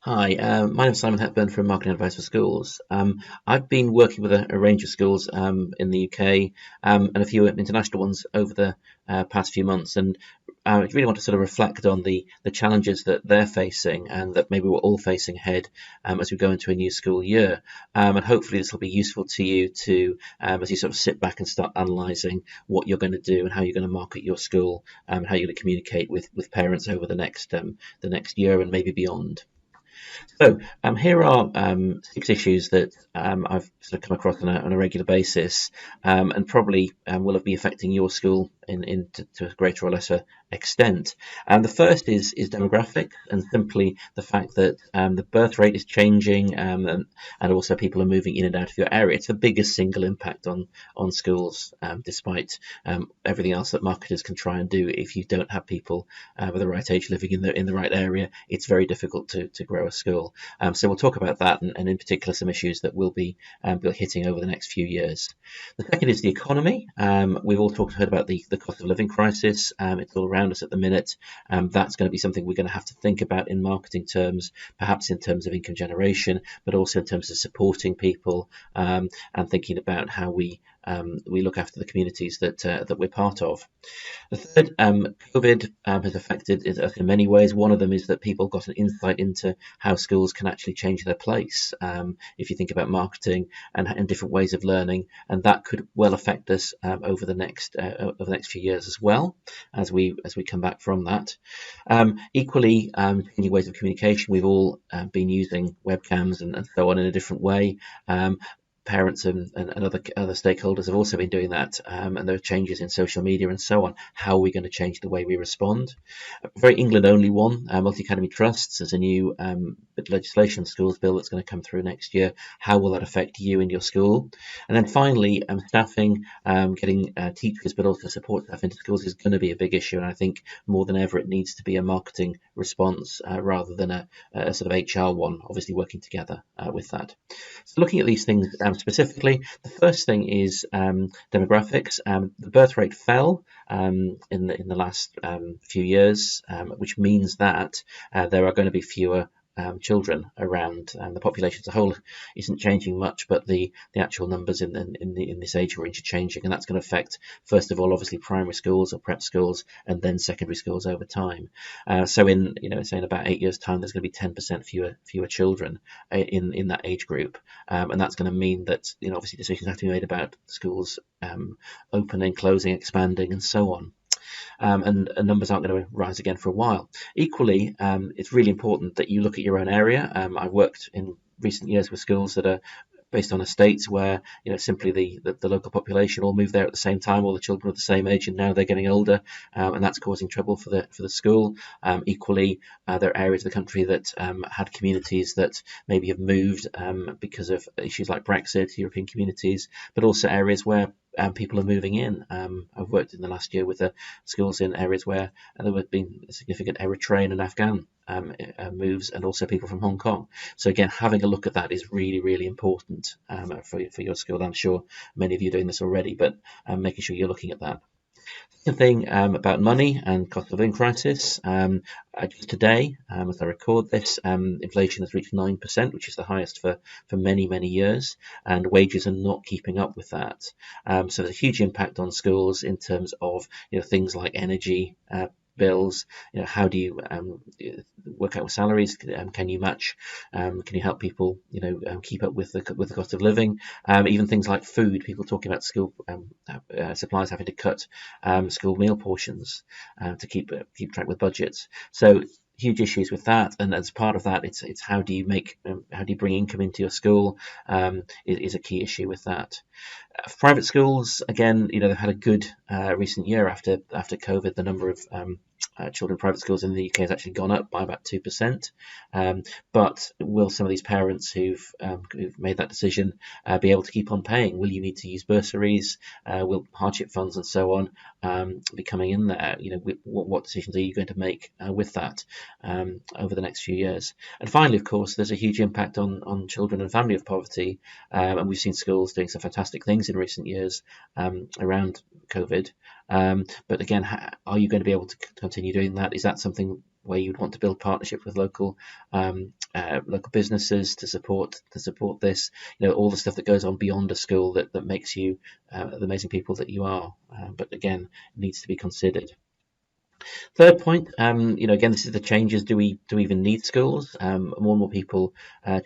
Hi, my name is Simon Hepburn from Marketing Advice for Schools. I've been working with a range of schools in the UK and a few international ones over the past few months, and I really want to sort of reflect on the challenges that they're facing and that maybe we're all facing ahead as we go into a new school year. And hopefully this will be useful to you to as you sort of sit back and start analysing what you're going to do and how you're going to market your school and how you're going to communicate with parents over the next year and maybe beyond. So here are six issues that I've sort of come across on a regular basis, and probably will be affecting your school to a greater or lesser extent. The first is demographic, and simply the fact that the birth rate is changing, and also people are moving in and out of your area. It's the biggest single impact on schools, despite everything else that marketers can try and do. If you don't have people with the right age living in the right area, it's very difficult to grow a school. So we'll talk about that, and in particular some issues that we'll be hitting over the next few years. The second is the economy. We've all heard about the cost of living crisis. It's all around us at the minute. That's going to be something we're going to have to think about in marketing terms, perhaps in terms of income generation, but also in terms of supporting people and thinking about how we look after the communities that we're part of. The third, COVID has affected us in many ways. One of them is that people got an insight into how schools can actually change their place. If you think about marketing and different ways of learning, and that could well affect us over the next few years as well as we come back from that. Equally, changing ways of communication. We've all been using webcams and so on in a different way. Parents and other stakeholders have also been doing that, and there are changes in social media and so on. How are we going to change the way we respond? A very England only one, multi-academy trusts. There's a new bit of legislation, schools bill, that's going to come through next year. How will that affect you and your school? And then finally, staffing, getting teachers but also support staff into schools is going to be a big issue, and I think more than ever it needs to be a marketing response rather than a sort of HR one, obviously working together with that. So looking at these things specifically, the first thing is demographics. The birth rate fell in the last few years, which means that there are going to be fewer children around. The population as a whole isn't changing much, but the actual numbers in this age range are changing, and that's going to affect, first of all, obviously primary schools or prep schools, and then secondary schools over time. So say in about 8 years' time, there's going to be 10% fewer children in that age group, and that's going to mean that obviously decisions have to be made about schools opening, closing, expanding, and so on. And numbers aren't going to rise again for a while. Equally, it's really important that you look at your own area. I've worked in recent years with schools that are based on estates where simply the local population all moved there at the same time, all the children are the same age, and now they're getting older, and that's causing trouble for the school. Equally, there are areas of the country that had communities that maybe have moved because of issues like Brexit, European communities, but also areas where people are moving in. I've worked in the last year with schools in areas where there have been significant Eritrean and Afghan moves, and also people from Hong Kong. So again, having a look at that is really, really important for your school. I'm sure many of you are doing this already, but making sure you're looking at that. Second thing about money and cost of living crisis. Just today, as I record this, inflation has reached 9%, which is the highest for many, many years, and wages are not keeping up with that. So there's a huge impact on schools in terms of things like energy bills. How do you work out with salaries? Can you match? Can you help people keep up with the cost of living? Even things like food. People talking about school suppliers having to cut school meal portions to keep track with budgets. So huge issues with that, and as part of that, it's how do you bring income into your school is a key issue with that. Private schools, again, they've had a good recent year after COVID. The number of children in private schools in the UK has actually gone up by about 2%. But will some of these parents who've made that decision be able to keep on paying? Will you need to use bursaries? Will hardship funds and so on be coming in there? What decisions are you going to make with that over the next few years? And finally, of course, there's a huge impact on children and family of poverty, and we've seen schools doing some fantastic things in recent years around COVID. But again, are you going to be able to continue doing that? Is that something where you'd want to build partnership with local local businesses to support this. All the stuff that goes on beyond a school that makes you the amazing people that you are. But again, it needs to be considered. Third point, again, this is the changes. Do we even need schools? More and more people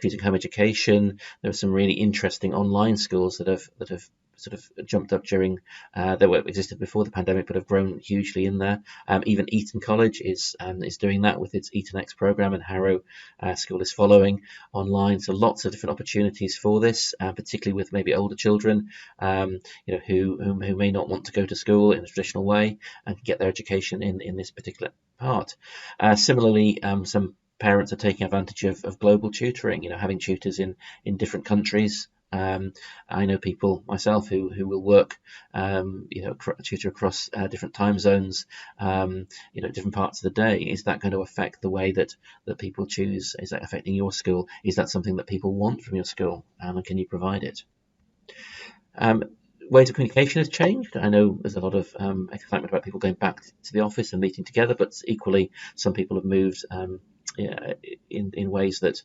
choosing home education. There are some really interesting online schools that have sort of jumped up during that existed before the pandemic, but have grown hugely in there. Even Eton College is doing that with its Eton X program, and Harrow School is following online. So lots of different opportunities for this, particularly with maybe older children, who may not want to go to school in a traditional way and get their education in this particular part. Similarly, some parents are taking advantage of global tutoring, having tutors in different countries. I know people myself who will work, tutor across different time zones, different parts of the day. Is that going to affect the way that people choose? Is that affecting your school? Is that something that people want from your school? And can you provide it? Ways of communication has changed. I know there's a lot of excitement about people going back to the office and meeting together, but equally some people have moved in ways that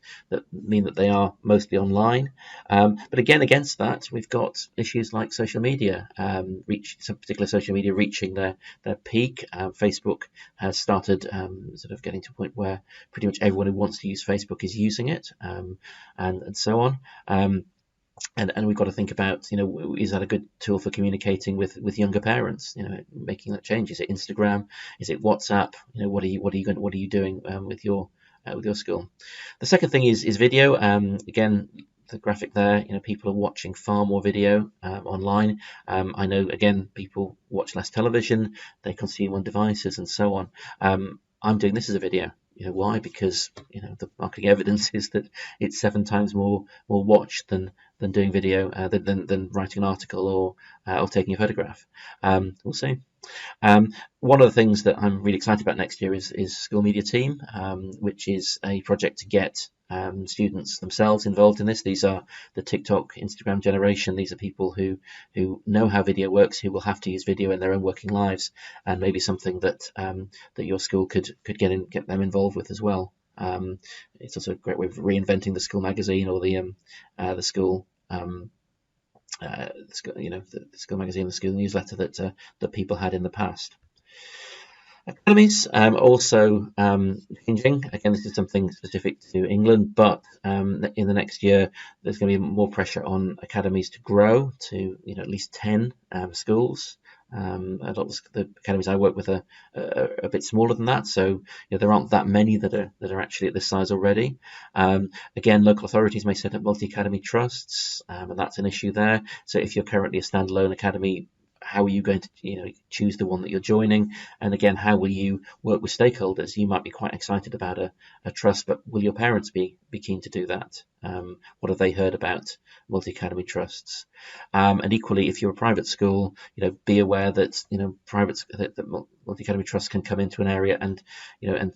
mean that they are mostly online. But again, against that, we've got issues like social media, some particular social media reaching their peak. Facebook has started sort of getting to a point where pretty much everyone who wants to use Facebook is using it, and so on. And we've got to think about, is that a good tool for communicating with younger parents? Making that change. Is it Instagram? Is it WhatsApp? What are you doing with your school? The second thing is video. Again, the graphic there. People are watching far more video online. I know, again, people watch less television. They consume on devices and so on. I'm doing this as a video. Why? Because the marketing evidence is that it's 7 times more watched than doing video, than writing an article or taking a photograph. We'll see. One of the things that I'm really excited about next year is School Media Team, which is a project to get students themselves involved in this. These are the TikTok, Instagram generation. These are people who know how video works, who will have to use video in their own working lives, and maybe something that your school could get them involved with as well. It's also a great way of reinventing the school magazine or the school. The school magazine, the school newsletter that people had in the past. Academies also changing. Again, this is something specific to England, but in the next year, there's going to be more pressure on academies to grow to at least 10 schools. A lot of the academies I work with are a bit smaller than that, so there aren't that many that are actually at this size already. Again, local authorities may set up multi-academy trusts, and that's an issue there. So if you're currently a standalone academy, how are you going to choose the one that you're joining? And again, how will you work with stakeholders? You might be quite excited about a trust, but will your parents be keen to do that? What have they heard about multi-academy trusts? And equally, if you're a private school, be aware that that multi-academy trusts can come into an area and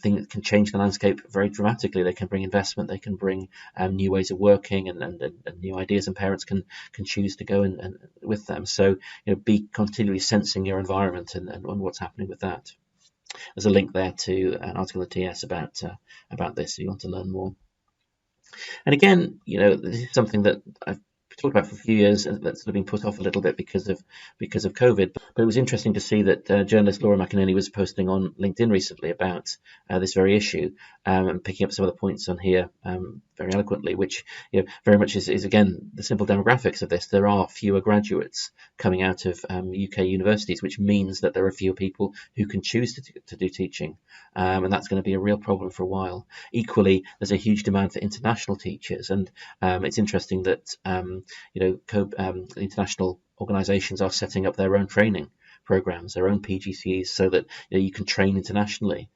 things can change the landscape very dramatically. They can bring investment, they can bring new ways of working and new ideas, and parents can choose to go and with them. So be continually sensing your environment and what's happening with that. There's a link there to an article in the TS about this if you want to learn more. And again, this is something that I've talked about for a few years that's sort of been put off a little bit because of COVID. But it was interesting to see that journalist Laura McInerney was posting on LinkedIn recently about this very issue, and picking up some of the points on here very eloquently, which very much is again the simple demographics of this. There are fewer graduates coming out of UK universities, which means that there are fewer people who can choose to do teaching, and that's going to be a real problem for a while. Equally, there's a huge demand for international teachers, and it's interesting that international organisations are setting up their own training programs, their own PGCEs, so that you can train internationally.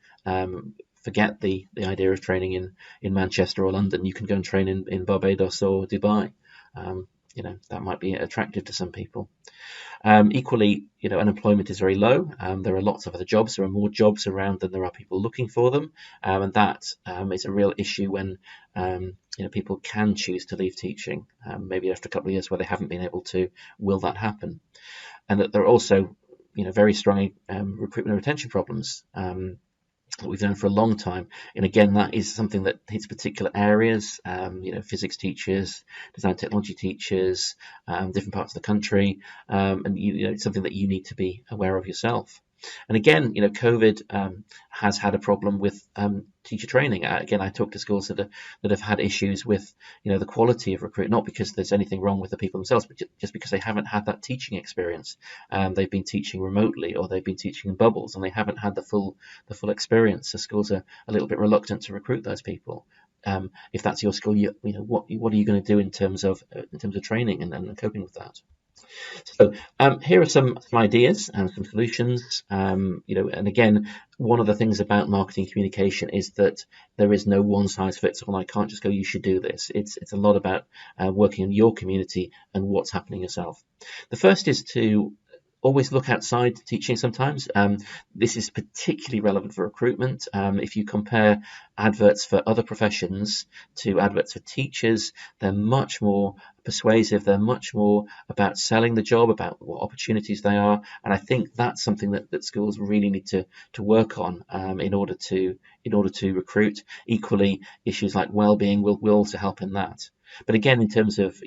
Forget the idea of training in Manchester or London. You can go and train in Barbados or Dubai. That might be attractive to some people. Equally, unemployment is very low. There are lots of other jobs. There are more jobs around than there are people looking for them, and that is a real issue when people can choose to leave teaching, maybe after a couple of years where they haven't been able to. Will that happen? And that there are also very strong recruitment and retention problems. that we've known for a long time. And again, that is something that hits particular areas, physics teachers, design technology teachers, different parts of the country, and it's something that you need to be aware of yourself. And again, COVID has had a problem with teacher training. Again, I talk to schools that have had issues with, the quality of recruit, not because there's anything wrong with the people themselves, but just because they haven't had that teaching experience. They've been teaching remotely, or they've been teaching in bubbles, and they haven't had the full experience. So schools are a little bit reluctant to recruit those people. If that's your school, what are you going to do in terms of training and coping with that? So here are some ideas and some solutions. And again, one of the things about marketing communication is that there is no one size fits all. I can't just go, you should do this. It's a lot about working in your community and what's happening yourself. The first is to always look outside teaching sometimes. This is particularly relevant for recruitment. If you compare adverts for other professions to adverts for teachers, they're much more persuasive. They're much more about selling the job, about what opportunities they are. And I think that's something that schools really need to work on in order to recruit. Equally, issues like well-being will also help in that. But again, in terms of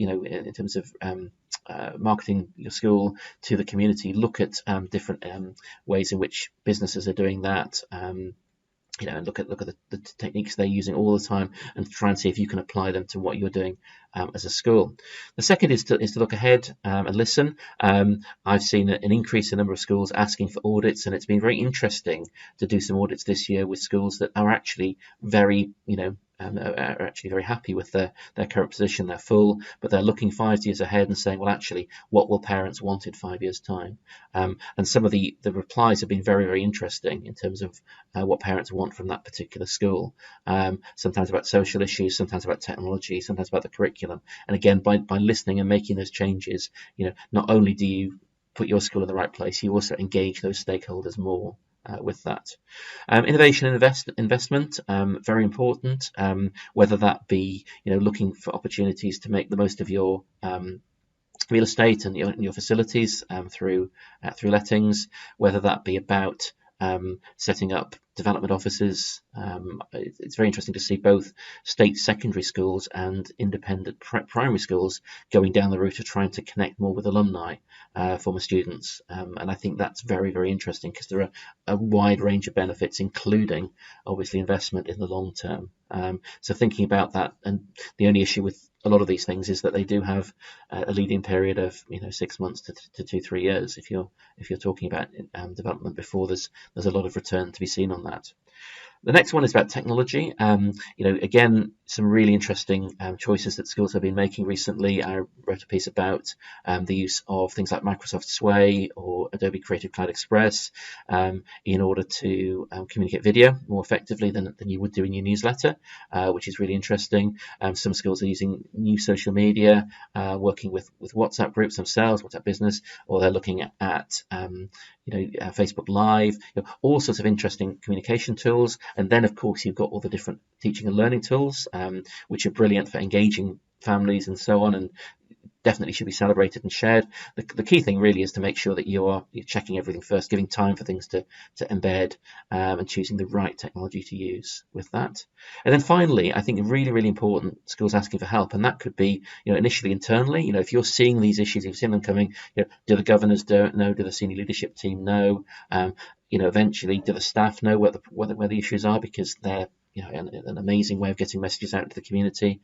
marketing your school to the community, look at different ways in which businesses are doing that. And look at the techniques they're using all the time, and try and see if you can apply them to what you're doing as a school. The second is to look ahead and listen. I've seen an increase in the number of schools asking for audits, and it's been very interesting to do some audits this year with schools that are actually very happy with their current position. They're full, but they're looking 5 years ahead and saying, well, actually, what will parents want in 5 years' time? And some of the replies have been very, very interesting in terms of what parents want from that particular school. Sometimes about social issues, sometimes about technology, sometimes about the curriculum. And again, by listening and making those changes, not only do you put your school in the right place, you also engage those stakeholders more with that. Innovation and investment, very important, whether that be looking for opportunities to make the most of your real estate and your facilities through lettings, whether that be about setting up development offices. It's very interesting to see both state secondary schools and independent primary schools going down the route of trying to connect more with alumni, former students. And I think that's very, very interesting, because there are a wide range of benefits, including obviously investment in the long term. So thinking about that, and the only issue with a lot of these things is that they do have a lead-in period of 6 months to 2-3 years if you're talking about development before there's a lot of return to be seen on that. The next one is about technology. Again, some really interesting choices that schools have been making recently. I wrote a piece about the use of things like Microsoft Sway or Adobe Creative Cloud Express in order to communicate video more effectively than you would do in your newsletter, which is really interesting. Some schools are using new social media, working with WhatsApp groups themselves, WhatsApp Business, or they're looking at Facebook Live, all sorts of interesting communication tools. And then, of course, you've got all the different teaching and learning tools, which are brilliant for engaging families and so on, and definitely should be celebrated and shared. The key thing really is to make sure that you're checking everything first, giving time for things to embed, and choosing the right technology to use with that. And then finally, I think really, really important, schools asking for help, and that could be initially internally. If you're seeing these issues, if you've seen them coming, do the governors know? Do the senior leadership team know? Eventually, do the staff know where the issues are, because they're an amazing way of getting messages out to the community.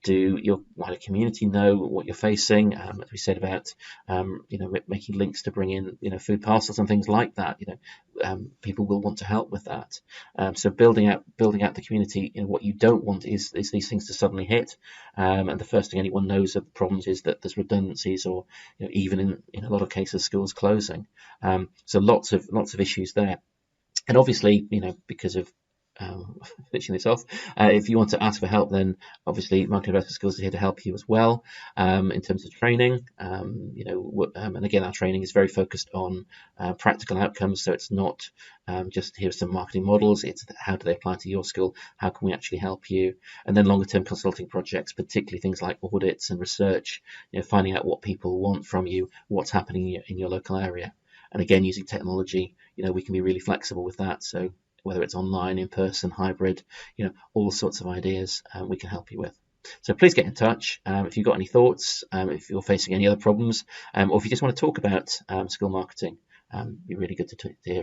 Do your wider community know what you're facing? As we said about making links to bring in food parcels and things like that. People will want to help with that. So building out the community. What you don't want is these things to suddenly hit, and the first thing anyone knows of the problems is that there's redundancies, or even in a lot of cases schools closing. So lots of issues there. And obviously, because of finishing this off, if you want to ask for help, then obviously Marketing Advice for Schools is here to help you as well, in terms of training. And again, our training is very focused on practical outcomes, so it's not just here's some marketing models, it's how do they apply to your school, how can we actually help you. And then longer term consulting projects, particularly things like audits and research, finding out what people want from you, what's happening in your local area. And again, using technology, we can be really flexible with that. So whether it's online, in person, hybrid, all sorts of ideas we can help you with. So please get in touch if you've got any thoughts, if you're facing any other problems, or if you just want to talk about school marketing. It'd be really good to hear from